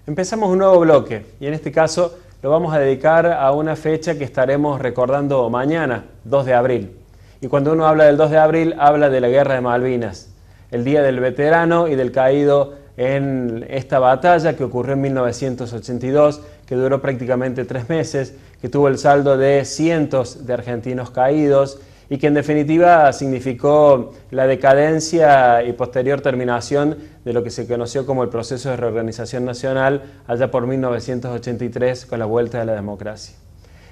Empezamos un nuevo bloque y en este caso lo vamos a dedicar a una fecha que estaremos recordando mañana, 2 de abril. Y cuando uno habla del 2 de abril, habla de la Guerra de Malvinas, el Día del Veterano y del caído en esta batalla que ocurrió en 1982, que duró prácticamente 3 meses, que tuvo el saldo de cientos de argentinos caídos y que en definitiva significó la decadencia y posterior terminación de lo que se conoció como el proceso de reorganización nacional allá por 1983 con la vuelta de la democracia.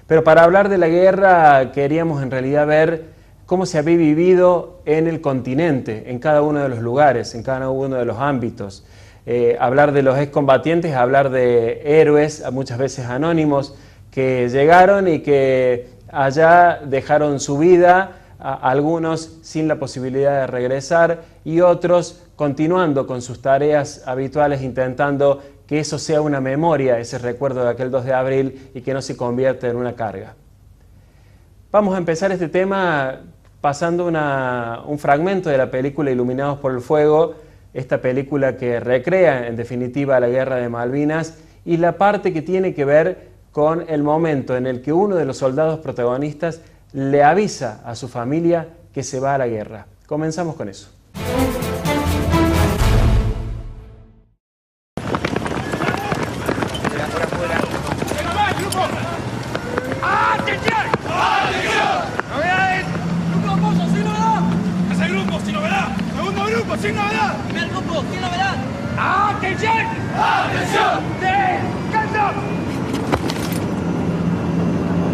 Pero para hablar de la guerra queríamos en realidad ver cómo se había vivido en el continente, en cada uno de los lugares, en cada uno de los ámbitos. Hablar de los excombatientes, hablar de héroes, muchas veces anónimos, que llegaron y que allá dejaron su vida, algunos sin la posibilidad de regresar y otros continuando con sus tareas habituales, intentando que eso sea una memoria, ese recuerdo de aquel 2 de abril y que no se convierta en una carga. Vamos a empezar este tema pasando un fragmento de la película Iluminados por el Fuego, esta película que recrea en definitiva la Guerra de Malvinas y la parte que tiene que ver con el momento en el que uno de los soldados protagonistas le avisa a su familia que se va a la guerra. Comenzamos con eso. ¡Sin novedad! ¡Primer grupo, sin novedad! ¡Atención! ¡Atención! ¡Descanso!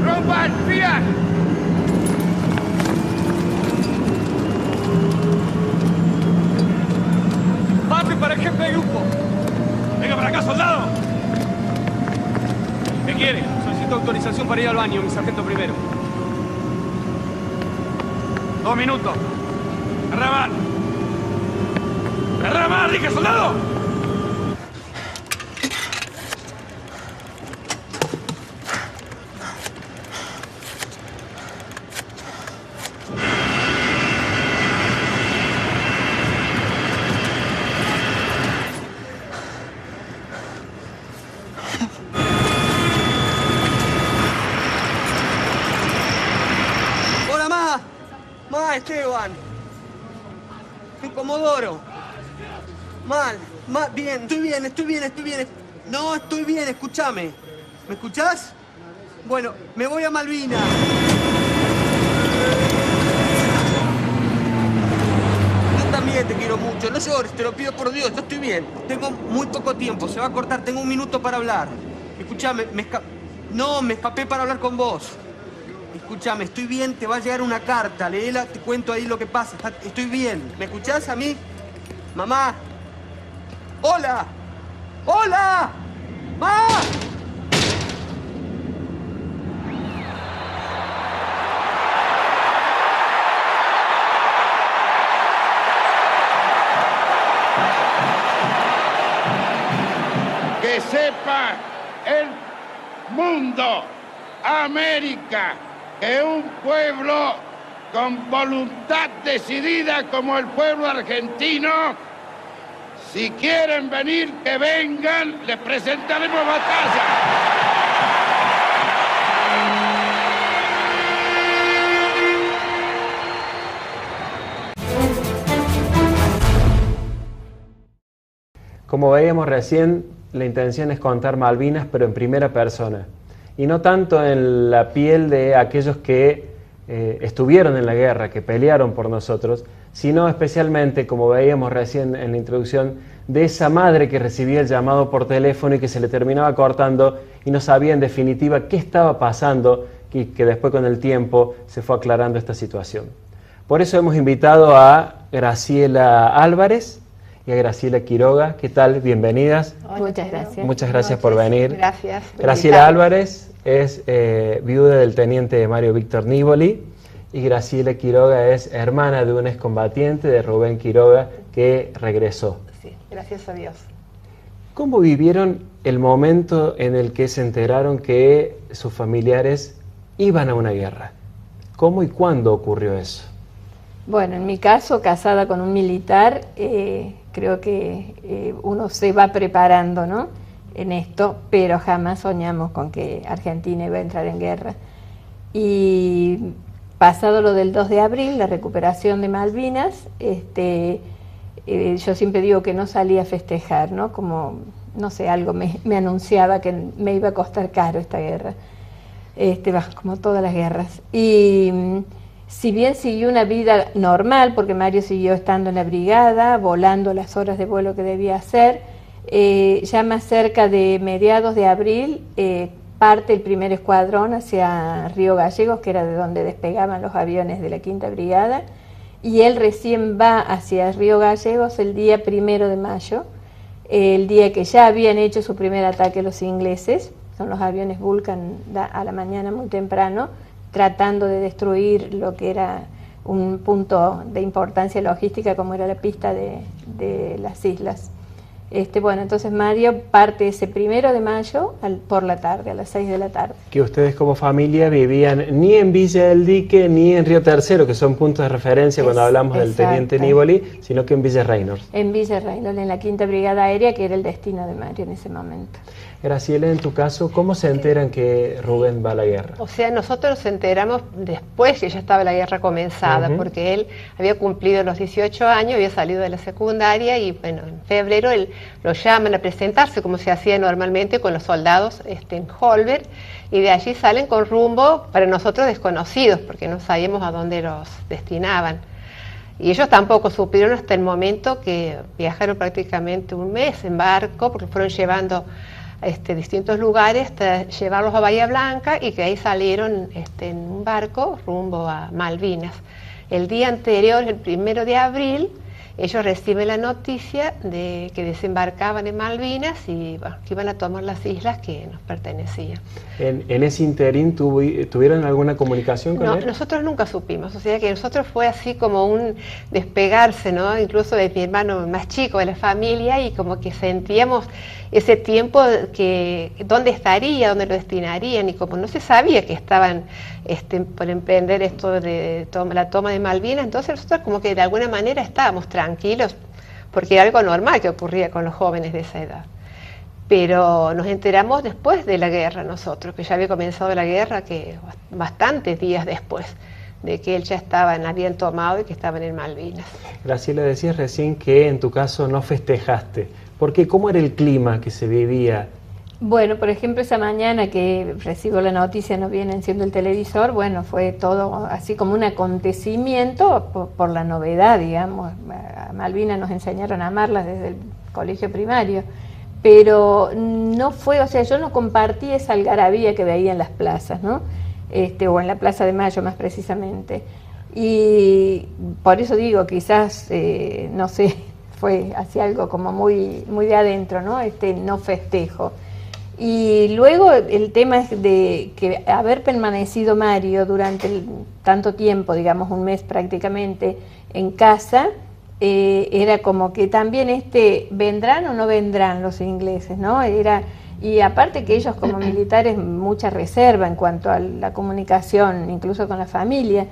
¡Rompan vías! ¡Papi para el jefe de grupo! ¡Venga para acá, soldado! ¿Qué quiere? Solicito autorización para ir al baño, mi sargento primero. 2 minutos. ¡Arraban! ¡Arraban, dije, soldado! ¡Hola, ma, Esteban! En Comodoro. Mal, bien, estoy bien. No, estoy bien, escúchame. ¿Me escuchás? Bueno, me voy a Malvinas. Yo también te quiero mucho, no llores, te lo pido por Dios, yo estoy bien. Tengo muy poco tiempo, se va a cortar, tengo 1 minuto para hablar. Escúchame, me escapé para hablar con vos. Escúchame, estoy bien, te va a llegar una carta, léela, te cuento ahí lo que pasa. Estoy bien, ¿me escuchás a mí? Mamá. ¡Hola! ¡Hola! ¡Ma! Que sepa el mundo, América, que un pueblo con voluntad decidida como el pueblo argentino, si quieren venir, que vengan, les presentaremos batalla. Como veíamos recién, la intención es contar Malvinas, pero en primera persona. Y no tanto en la piel de aquellos que estuvieron en la guerra, que pelearon por nosotros, sino especialmente, como veíamos recién en la introducción, de esa madre que recibía el llamado por teléfono y que se le terminaba cortando y no sabía en definitiva qué estaba pasando y que después con el tiempo se fue aclarando esta situación. Por eso hemos invitado a Graciela Álvarez y a Graciela Quiroga. ¿Qué tal? Bienvenidas. Muchas gracias. Muchas gracias por venir. Gracias. Graciela Álvarez es viuda del teniente Mario Víctor Nívoli y Graciela Quiroga es hermana de un excombatiente, de Rubén Quiroga, que regresó. Sí, gracias a Dios. ¿Cómo vivieron el momento en el que se enteraron que sus familiares iban a una guerra? ¿Cómo y cuándo ocurrió eso? Bueno, en mi caso, casada con un militar, creo que uno se va preparando, ¿no? en esto, pero jamás soñamos con que Argentina iba a entrar en guerra. Y pasado lo del 2 de abril, la recuperación de Malvinas, yo siempre digo que no salí a festejar, ¿no? Como, no sé, algo me anunciaba que me iba a costar caro esta guerra, como todas las guerras. Y si bien siguió una vida normal, porque Mario siguió estando en la brigada, volando las horas de vuelo que debía hacer, ya más cerca de mediados de abril parte el primer escuadrón hacia Río Gallegos, que era de donde despegaban los aviones de la Quinta Brigada, y él recién va hacia Río Gallegos el día 1 de mayo, el día que ya habían hecho su primer ataque los ingleses, son los aviones Vulcan a la mañana muy temprano, tratando de destruir lo que era un punto de importancia logística como era la pista de las islas. Bueno, entonces Mario parte ese 1 de mayo por la tarde, a las 6 de la tarde. Que ustedes como familia vivían ni en Villa del Dique ni en Río Tercero, que son puntos de referencia cuando hablamos del Teniente Nívoli, sino que en Villa Reynolds. En Villa Reynolds, en la Quinta Brigada Aérea, que era el destino de Mario en ese momento. Graciela, en tu caso, ¿cómo se enteran que Rubén va a la guerra? O sea, nosotros nos enteramos después que ya estaba la guerra comenzada, porque él había cumplido los 18 años, había salido de la secundaria y bueno, en febrero él lo llaman a presentarse como se hacía normalmente con los soldados en Holberg, y de allí salen con rumbo para nosotros desconocidos, porque no sabíamos a dónde los destinaban. Y ellos tampoco supieron hasta el momento que viajaron prácticamente un mes en barco, porque fueron llevando distintos lugares hasta llevarlos a Bahía Blanca, y que ahí salieron en un barco rumbo a Malvinas. El día anterior, el 1 de abril, ellos reciben la noticia de que desembarcaban en Malvinas y bueno, que iban a tomar las islas que nos pertenecían. ¿En ese interín tuvieron alguna comunicación con él? No, nosotros nunca supimos, o sea que nosotros fue así como un despegarse, ¿no? Incluso de mi hermano más chico de la familia, y como que sentíamos ese tiempo que dónde estaría, dónde lo destinarían, y como no se sabía que estaban por emprender esto de la toma de Malvinas, entonces nosotros como que de alguna manera estábamos tranquilos, porque era algo normal que ocurría con los jóvenes de esa edad. Pero nos enteramos después de la guerra nosotros, que ya había comenzado la guerra, que bastantes días después de que él ya habían tomado y que estaban en Malvinas. Graciela, decías recién que en tu caso no festejaste. ¿Por qué? ¿Cómo era el clima que se vivía? Bueno, por ejemplo, esa mañana que recibo la noticia, nos viene enciendo el televisor, bueno, fue todo así como un acontecimiento por la novedad, digamos. A Malvinas nos enseñaron a amarlas desde el colegio primario, pero no fue, o sea, yo no compartí esa algarabía que veía en las plazas, ¿no? O en la Plaza de Mayo más precisamente. Y por eso digo, quizás, no sé, fue así algo como muy, muy de adentro, ¿no? No festejo. Y luego el tema es de que haber permanecido Mario durante tanto tiempo, digamos un mes prácticamente, en casa, era como que también vendrán o no vendrán los ingleses, ¿no? Y aparte que ellos como militares mucha reserva en cuanto a la comunicación, incluso con la familia.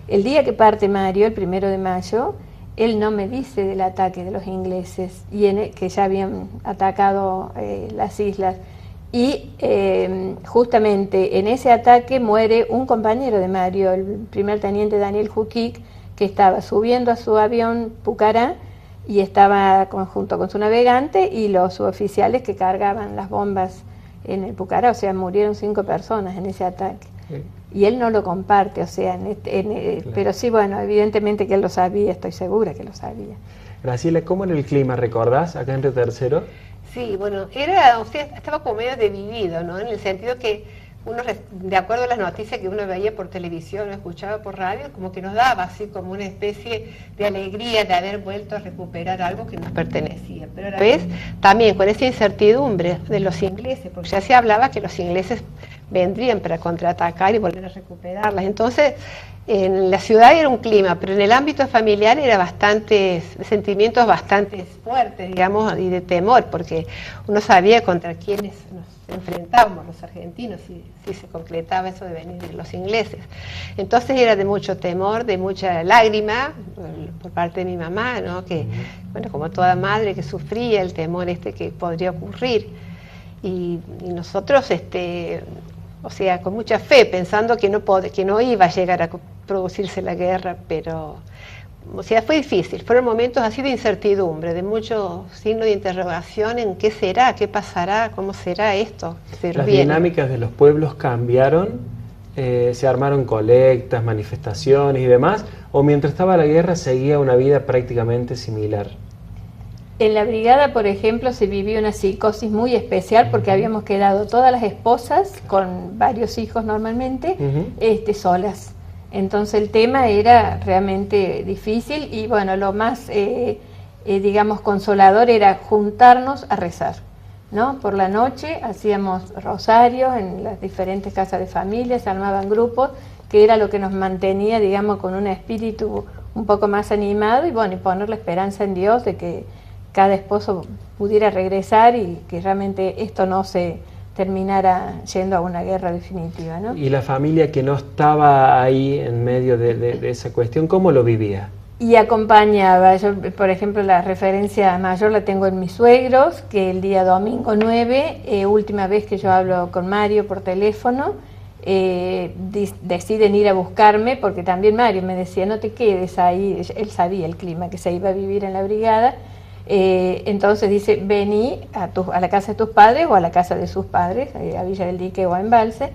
El día que parte Mario, el 1 de mayo, él no me dice del ataque de los ingleses, que ya habían atacado las islas. Y justamente en ese ataque muere un compañero de Mario, el primer teniente Daniel Juquic, que estaba subiendo a su avión Pucará y estaba junto con su navegante y los suboficiales que cargaban las bombas en el Pucará, o sea, murieron 5 personas en ese ataque. Sí. Y él no lo comparte, o sea, claro. Pero sí, bueno, evidentemente que él lo sabía, estoy segura que lo sabía. Graciela, ¿cómo era el clima, recordás, acá en Río Tercero? Sí, bueno, estaba como medio dividido, ¿no? En el sentido que uno, de acuerdo a las noticias que uno veía por televisión o escuchaba por radio, como que nos daba así como una especie de alegría de haber vuelto a recuperar algo que nos pertenecía. Pero a la vez también con esa incertidumbre de los ingleses, porque ya se hablaba que los ingleses vendrían para contraatacar y volver a recuperarlas. Entonces, en la ciudad era un clima, pero en el ámbito familiar era sentimientos bastante fuertes, digamos, y de temor, porque uno sabía contra quiénes nos enfrentábamos los argentinos si se concretaba eso de venir de los ingleses. Entonces era de mucho temor, de mucha lágrima por parte de mi mamá, ¿no? Que, bueno, como toda madre que sufría el temor que podría ocurrir. Y nosotros, o sea, con mucha fe, pensando que no iba a llegar a producirse la guerra, pero, o sea, fue difícil. Fueron momentos así de incertidumbre, de mucho signo de interrogación en qué será, qué pasará, cómo será esto. Las dinámicas de los pueblos cambiaron, se armaron colectas, manifestaciones y demás, o mientras estaba la guerra seguía una vida prácticamente similar. En la brigada, por ejemplo, se vivió una psicosis muy especial porque habíamos quedado todas las esposas, con varios hijos normalmente, solas. Entonces el tema era realmente difícil y bueno, lo más, digamos, consolador era juntarnos a rezar, ¿no? Por la noche hacíamos rosarios en las diferentes casas de familia, se armaban grupos, que era lo que nos mantenía, digamos, con un espíritu un poco más animado y bueno, y poner la esperanza en Dios de que cada esposo pudiera regresar y que realmente esto no se terminara yendo a una guerra definitiva, ¿no? Y la familia que no estaba ahí en medio de esa cuestión, ¿cómo lo vivía? Y acompañaba, yo por ejemplo la referencia mayor la tengo en mis suegros, que el día domingo 9, última vez que yo hablo con Mario por teléfono, deciden ir a buscarme, porque también Mario me decía, no te quedes ahí, él sabía el clima que se iba a vivir en la brigada. Entonces dice, vení a la casa de tus padres o a la casa de sus padres, a Villa del Dique o a Embalse,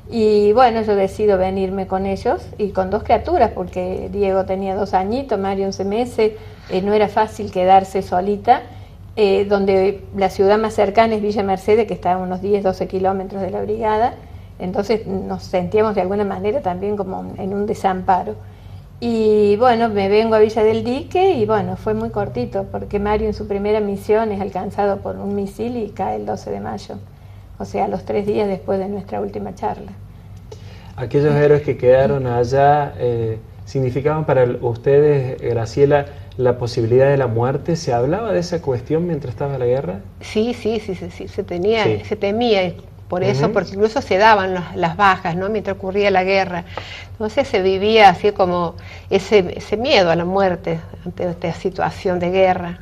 y bueno, yo decido venirme con ellos y con dos criaturas, porque Diego tenía 2 añitos, Mario 11 meses, no era fácil quedarse solita, donde la ciudad más cercana es Villa Mercedes, que está a unos 10-12 kilómetros de la brigada, entonces nos sentíamos de alguna manera también como en un desamparo. Y bueno, me vengo a Villa del Dique y bueno, fue muy cortito porque Mario en su primera misión es alcanzado por un misil y cae el 12 de mayo, o sea, los 3 días después de nuestra última charla. Aquellos héroes que quedaron allá, ¿significaban para ustedes, Graciela, la posibilidad de la muerte? ¿Se hablaba de esa cuestión mientras estaba la guerra? Sí, se temía. Por eso, porque incluso se daban las bajas, ¿no? Mientras ocurría la guerra. Entonces se vivía así como ese miedo a la muerte ante esta situación de guerra.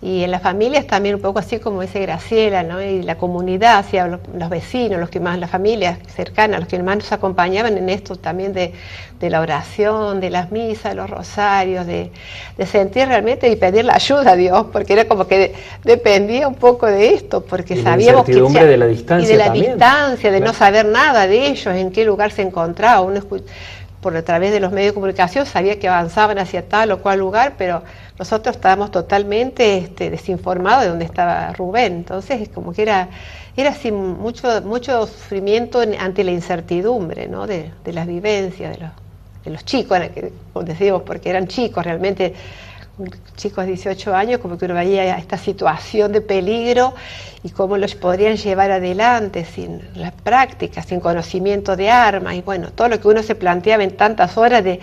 Y en las familias también un poco así como dice Graciela, ¿no? Y la comunidad, así, los vecinos, los que más, las familias cercanas, los que más nos acompañaban en esto también de la oración, de las misas, los rosarios, de sentir realmente y pedir la ayuda a Dios, porque era como que dependía un poco de esto, porque sabíamos que... Y de la distancia y de la también. Distancia, de Claro. no saber nada de ellos, en qué lugar se encontraba, por a través de los medios de comunicación sabía que avanzaban hacia tal o cual lugar, pero nosotros estábamos totalmente desinformados de dónde estaba Rubén. Entonces es como que era así mucho sufrimiento ante la incertidumbre, ¿no? de las vivencias de los chicos, como decimos, porque eran chicos realmente, chicos de 18 años, como que uno veía esta situación de peligro y cómo los podrían llevar adelante sin las prácticas, sin conocimiento de armas, y bueno, todo lo que uno se planteaba en tantas horas de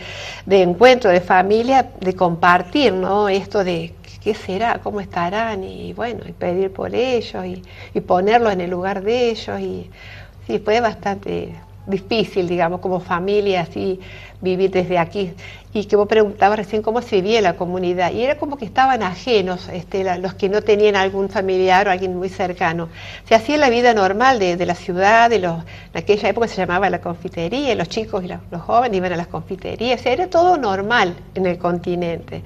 encuentro, de familia, de compartir, ¿no? Esto de qué será, cómo estarán, y bueno, y pedir por ellos, y ponerlos en el lugar de ellos, y sí, fue bastante difícil, digamos, como familia, así, vivir desde aquí. Y que vos preguntabas recién cómo se vivía la comunidad, y era como que estaban ajenos, los que no tenían algún familiar o alguien muy cercano. Se hacía la vida normal de la ciudad, en aquella época se llamaba la confitería, los chicos y los jóvenes iban a las confiterías, o sea, era todo normal en el continente.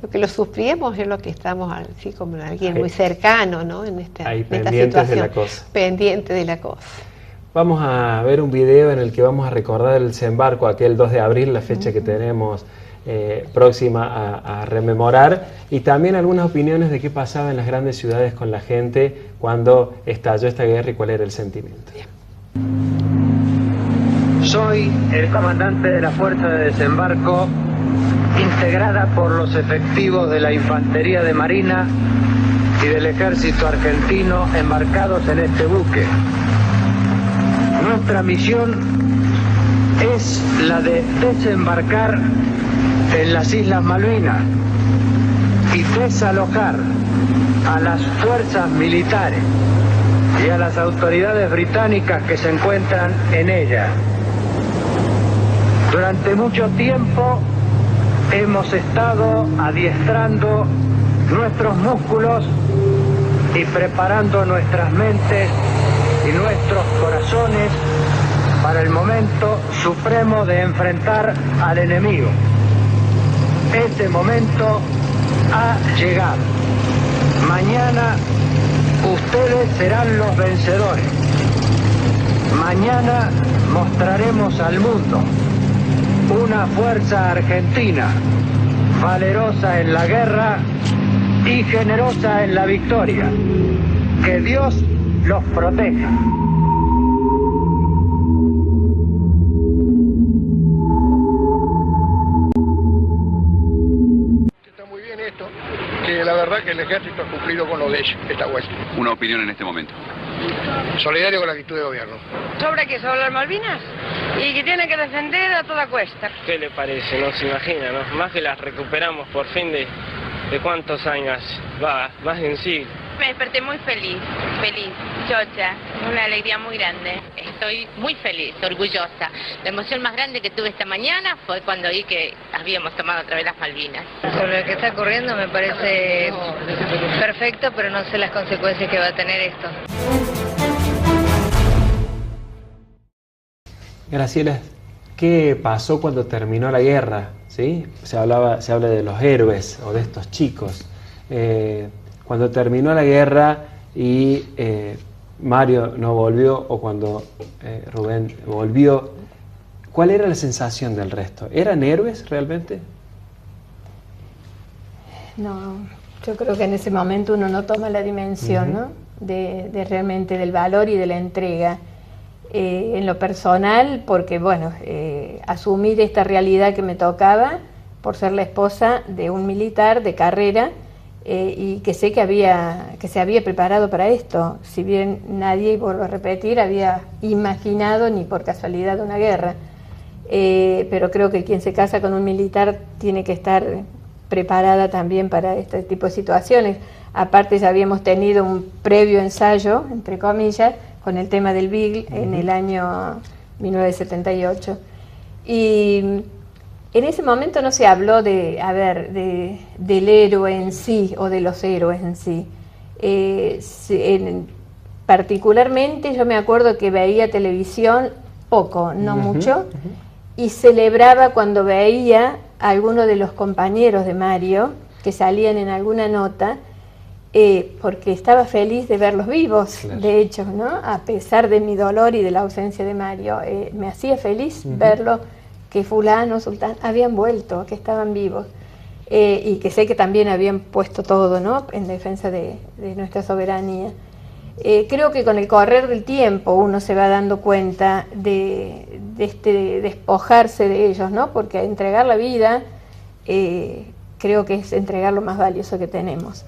Lo que lo sufríamos es lo que estamos así como alguien muy cercano, ¿no? En esta situación. De la cosa. Pendiente de la cosa. Vamos a ver un video en el que vamos a recordar el desembarco, aquel 2 de abril, la fecha que tenemos próxima a rememorar, y también algunas opiniones de qué pasaba en las grandes ciudades con la gente cuando estalló esta guerra y cuál era el sentimiento. Soy el comandante de la Fuerza de Desembarco, integrada por los efectivos de la Infantería de Marina y del Ejército Argentino embarcados en este buque. Nuestra misión es la de desembarcar en las Islas Malvinas y desalojar a las fuerzas militares y a las autoridades británicas que se encuentran en ella. Durante mucho tiempo hemos estado adiestrando nuestros músculos y preparando nuestras mentes y nuestros corazones para el momento supremo de enfrentar al enemigo. Ese momento ha llegado. Mañana ustedes serán los vencedores. Mañana mostraremos al mundo una fuerza argentina, valerosa en la guerra y generosa en la victoria. Que Dios los proteja. Está muy bien esto, que la verdad que el ejército ha cumplido con lo de ellos, está bueno. Una opinión en este momento. Solidario con la actitud de gobierno. ¿Sobre qué? ¿Sobre las Malvinas? Y que tiene que defender a toda cuesta. ¿Qué le parece? No se imagina, ¿no? Más que las recuperamos por fin de cuántos años, va, más de un siglo. Me desperté muy feliz, chocha, una alegría muy grande. Estoy muy feliz, orgullosa. La emoción más grande que tuve esta mañana fue cuando vi que habíamos tomado otra vez las Malvinas. Sobre lo que está ocurriendo me parece perfecto, pero no sé las consecuencias que va a tener esto. Graciela, ¿qué pasó cuando terminó la guerra? ¿Sí? Se habla de los héroes o de estos chicos. Cuando terminó la guerra y Mario no volvió, o cuando Rubén volvió, ¿cuál era la sensación del resto? ¿Eran héroes realmente? No, yo creo que en ese momento uno no toma la dimensión, ¿no? de realmente del valor y de la entrega. En lo personal, porque bueno, asumir esta realidad que me tocaba por ser la esposa de un militar de carrera, y que sé que se había preparado para esto, si bien nadie, vuelvo a repetir, había imaginado ni por casualidad una guerra, pero creo que quien se casa con un militar tiene que estar preparada también para este tipo de situaciones. Aparte ya habíamos tenido un previo ensayo, entre comillas, con el tema del Beagle en el año 1978. Y en ese momento no se habló del héroe en sí o de los héroes en sí. Particularmente yo me acuerdo que veía televisión poco, no mucho, y celebraba cuando veía a algunos de los compañeros de Mario que salían en alguna nota, porque estaba feliz de verlos vivos, claro. De hecho, ¿no? A pesar de mi dolor y de la ausencia de Mario, me hacía feliz verlos, que fulano, sultán, habían vuelto, que estaban vivos, y que sé que también habían puesto todo, ¿no? En defensa de nuestra soberanía. Creo que con el correr del tiempo uno se va dando cuenta de despojarse de ellos, ¿no? Porque entregar la vida creo que es entregar lo más valioso que tenemos.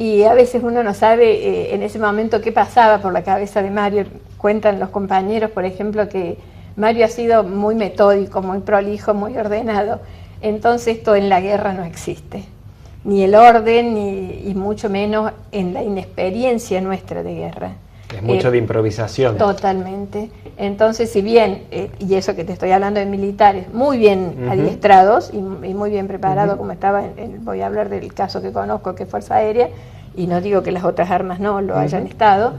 Y a veces uno no sabe en ese momento qué pasaba por la cabeza de Mario. Cuentan los compañeros, por ejemplo, que Mario ha sido muy metódico, muy prolijo, muy ordenado. Entonces esto en la guerra no existe. Ni el orden, y mucho menos en la inexperiencia nuestra de guerra. Es mucho de improvisación. Totalmente. Entonces, si bien, y eso que te estoy hablando de militares, muy bien adiestrados y muy bien preparados, como estaba, voy a hablar del caso que conozco, que es Fuerza Aérea, y no digo que las otras armas no lo hayan estado,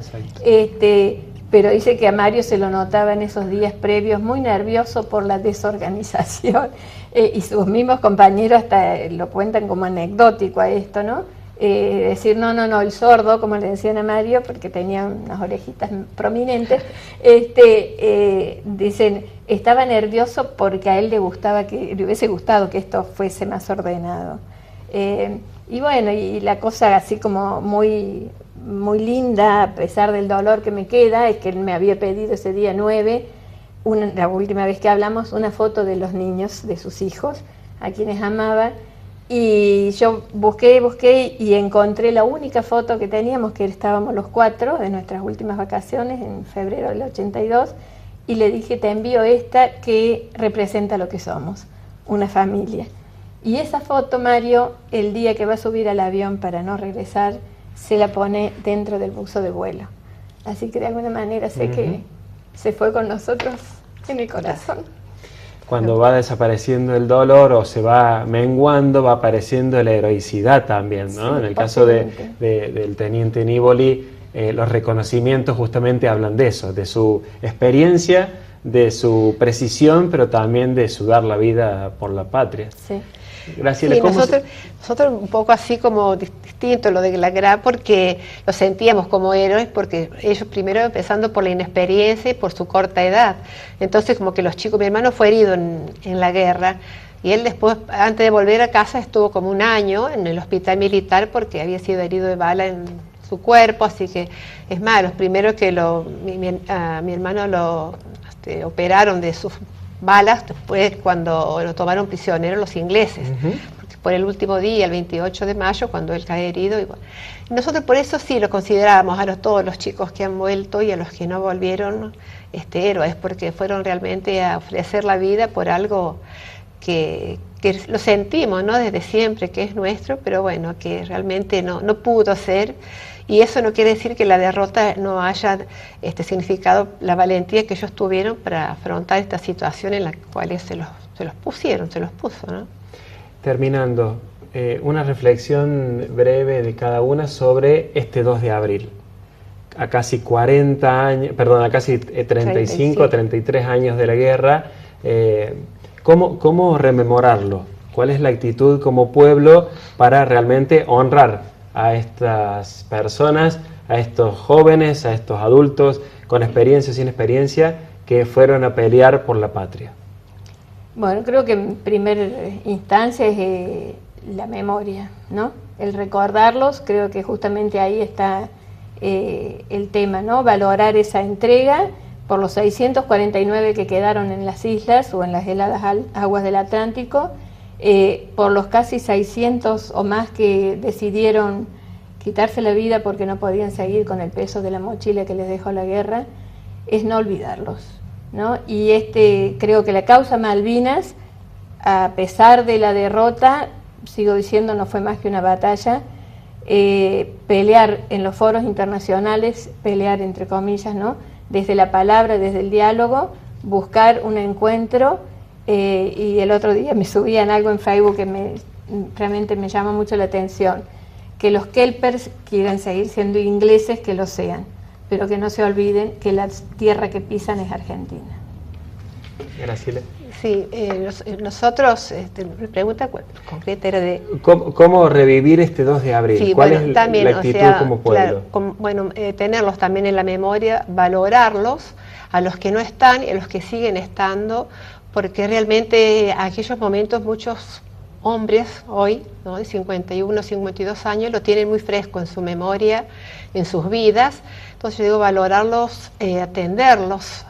pero dice que a Mario se lo notaba en esos días previos muy nervioso por la desorganización, y sus mismos compañeros hasta lo cuentan como anecdótico a esto, ¿no? Decir no, el sordo, como le decían a Mario, porque tenía unas orejitas prominentes, dicen, estaba nervioso porque a él le hubiese gustado que esto fuese más ordenado. Y bueno, y la cosa así como muy, muy linda, a pesar del dolor que me queda, es que él me había pedido ese día 9, la última vez que hablamos, una foto de los niños, de sus hijos, a quienes amaba. Y yo busqué y encontré la única foto que teníamos, que estábamos los 4 de nuestras últimas vacaciones en febrero del 82, y le dije, te envío esta que representa lo que somos, una familia. Y esa foto, Mario, el día que va a subir al avión para no regresar, se la pone dentro del buzo de vuelo. Así que de alguna manera sé que se fue con nosotros en el corazón. Cuando va desapareciendo el dolor o se va menguando, va apareciendo la heroicidad también, ¿no? Sí, en el caso del teniente Nívoli, los reconocimientos justamente hablan de eso, de su experiencia, de su precisión, pero también de sudar la vida por la patria. Sí. Graciela, sí, nosotros un poco así como distinto lo de la guerra, porque lo sentíamos como héroes, porque ellos primero empezando por la inexperiencia y por su corta edad. Entonces como que los chicos, mi hermano fue herido en la guerra, y él después, antes de volver a casa, estuvo como un año en el hospital militar porque había sido herido de bala en su cuerpo, así que es más, los primeros que a mi hermano lo operaron de sus balas, después cuando lo tomaron prisionero los ingleses, porque por el último día, el 28 de mayo, cuando él cae herido, y nosotros por eso sí lo consideramos a todos los chicos que han vuelto y a los que no volvieron héroes, porque fueron realmente a ofrecer la vida por algo que lo sentimos, ¿no?, desde siempre, que es nuestro, pero bueno, que realmente no pudo ser. Y eso no quiere decir que la derrota no haya significado la valentía que ellos tuvieron para afrontar esta situación en la cual se los puso, ¿no? Terminando, una reflexión breve de cada una sobre este 2 de abril. A casi 40 años, perdón, a casi 35, 33 años de la guerra, ¿cómo rememorarlo? ¿Cuál es la actitud como pueblo para realmente honrar a estas personas, a estos jóvenes, a estos adultos, con experiencia o sin experiencia, que fueron a pelear por la patria? Bueno, creo que en primera instancia es la memoria, ¿no? El recordarlos, creo que justamente ahí está el tema, ¿no? Valorar esa entrega por los 649 que quedaron en las islas o en las heladas aguas del Atlántico, por los casi 600 o más que decidieron quitarse la vida porque no podían seguir con el peso de la mochila que les dejó la guerra, es no olvidarlos, ¿no? Y creo que la causa Malvinas, a pesar de la derrota, sigo diciendo, no fue más que una batalla. Pelear en los foros internacionales, pelear entre comillas, ¿no?, desde la palabra, desde el diálogo, buscar un encuentro. Y el otro día me subían algo en Facebook que realmente me llama mucho la atención, que los kelpers quieran seguir siendo ingleses, que lo sean, pero que no se olviden que la tierra que pisan es Argentina. Graciela. Sí, nosotros, la pregunta concreta era de... ¿Cómo revivir este 2 de abril? Sí, ¿Cuál bueno, es también, la actitud como pueblo? Claro, tenerlos también en la memoria, valorarlos, a los que no están y a los que siguen estando, porque realmente aquellos momentos muchos hombres hoy, ¿no?, de 51, 52 años, lo tienen muy fresco en su memoria, en sus vidas. Entonces yo digo, valorarlos, atenderlos,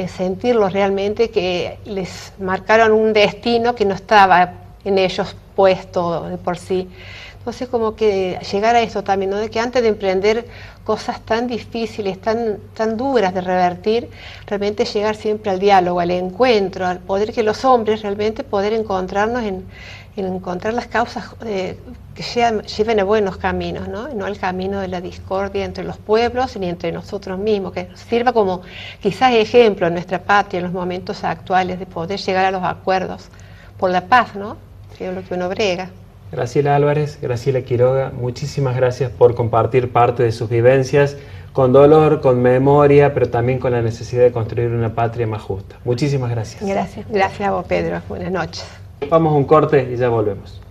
sentirlos realmente, que les marcaron un destino que no estaba en ellos puesto de por sí. Entonces como que llegar a esto también, ¿no?, de que antes de emprender cosas tan difíciles, tan duras de revertir, realmente llegar siempre al diálogo, al encuentro, al poder que los hombres realmente poder encontrarnos en encontrar las causas que lleven a buenos caminos, ¿no? No al camino de la discordia entre los pueblos ni entre nosotros mismos, que sirva como quizás ejemplo en nuestra patria en los momentos actuales de poder llegar a los acuerdos por la paz, ¿no?, que es lo que uno brega. Graciela Álvarez, Graciela Quiroga, muchísimas gracias por compartir parte de sus vivencias, con dolor, con memoria, pero también con la necesidad de construir una patria más justa. Muchísimas gracias. Gracias a vos, Pedro. Buenas noches. Vamos a un corte y ya volvemos.